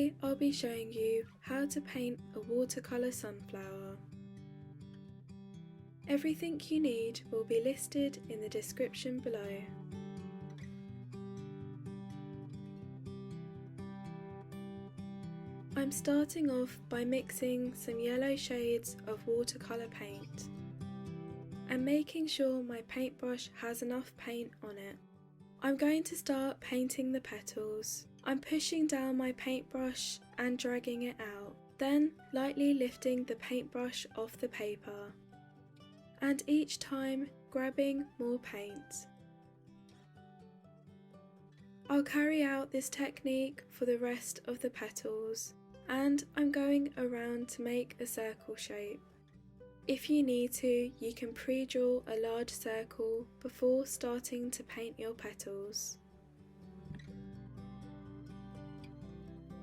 Today I'll be showing you how to paint a watercolour sunflower. Everything you need will be listed in the description below. I'm starting off by mixing some yellow shades of watercolour paint and making sure my paintbrush has enough paint on it. I'm going to start painting the petals. I'm pushing down my paintbrush and dragging it out, then lightly lifting the paintbrush off the paper, and each time grabbing more paint. I'll carry out this technique for the rest of the petals, and I'm going around to make a circle shape. If you need to, you can pre-draw a large circle before starting to paint your petals.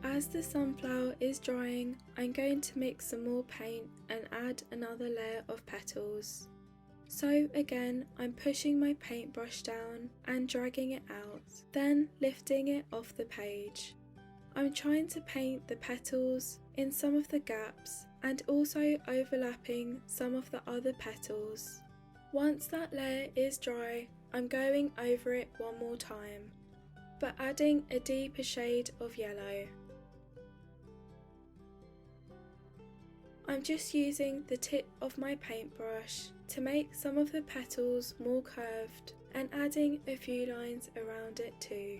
As the sunflower is drying, I'm going to mix some more paint and add another layer of petals. So again, I'm pushing my paintbrush down and dragging it out, then lifting it off the page. I'm trying to paint the petals in some of the gaps and also overlapping some of the other petals. Once that layer is dry, I'm going over it one more time, but adding a deeper shade of yellow. I'm just using the tip of my paintbrush to make some of the petals more curved and adding a few lines around it too.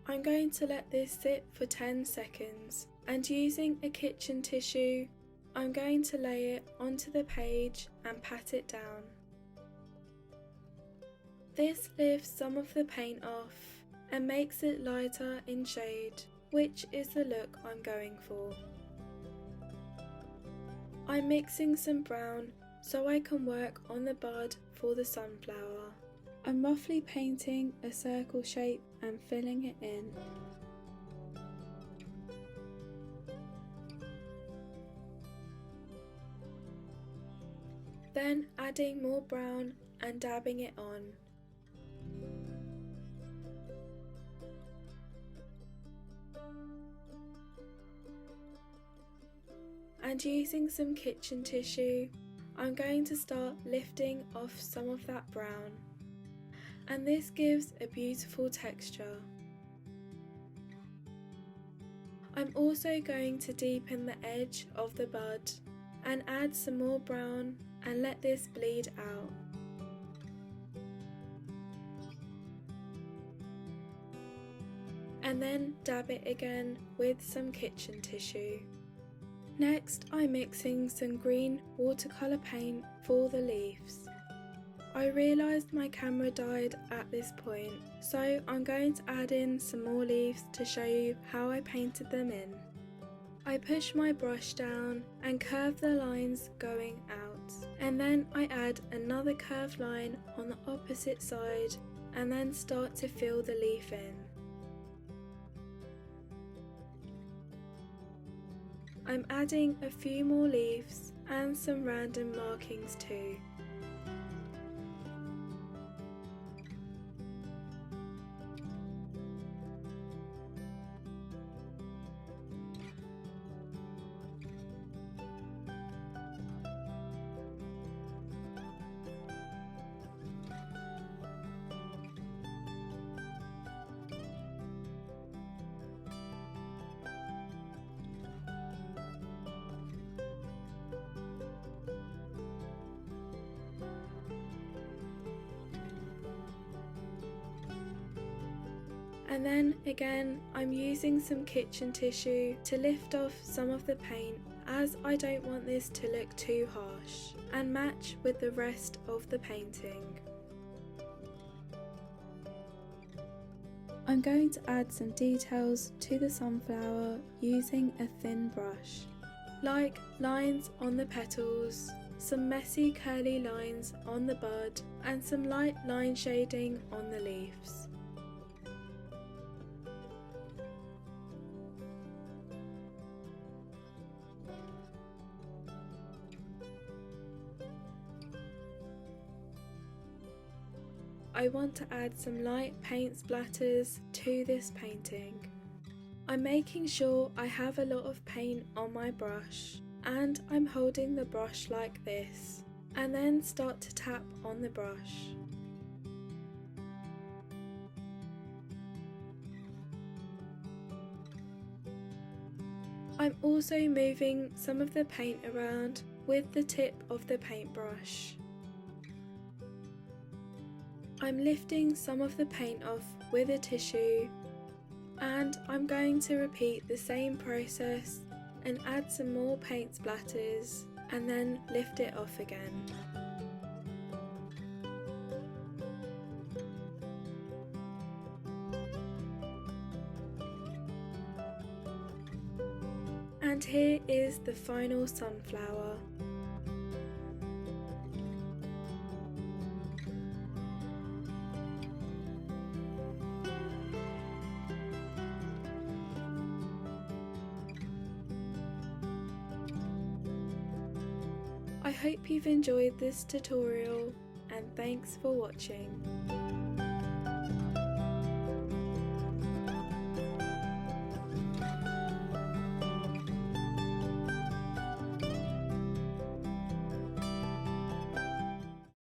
I'm going to let this sit for 10 seconds, and using a kitchen tissue, I'm going to lay it onto the page and pat it down. This lifts some of the paint off and makes it lighter in shade, which is the look I'm going for. I'm mixing some brown so I can work on the bud for the sunflower. I'm roughly painting a circle shape and filling it in. Then adding more brown and dabbing it on. And using some kitchen tissue, I'm going to start lifting off some of that brown. And this gives a beautiful texture. I'm also going to deepen the edge of the bud and add some more brown and let this bleed out. And then dab it again with some kitchen tissue. Next, I'm mixing some green watercolour paint for the leaves. I realised my camera died at this point, so I'm going to add in some more leaves to show you how I painted them in. I push my brush down and curve the lines going out, and then I add another curved line on the opposite side and then start to fill the leaf in. I'm adding a few more leaves and some random markings too. And then again, I'm using some kitchen tissue to lift off some of the paint, as I don't want this to look too harsh and match with the rest of the painting. I'm going to add some details to the sunflower using a thin brush, like lines on the petals, some messy curly lines on the bud, and some light line shading on the leaves. I want to add some light paint splatters to this painting. I'm making sure I have a lot of paint on my brush, and I'm holding the brush like this, and then start to tap on the brush. I'm also moving some of the paint around with the tip of the paintbrush. I'm lifting some of the paint off with a tissue, and I'm going to repeat the same process and add some more paint splatters and then lift it off again. And here is the final sunflower. I hope you've enjoyed this tutorial, and thanks for watching.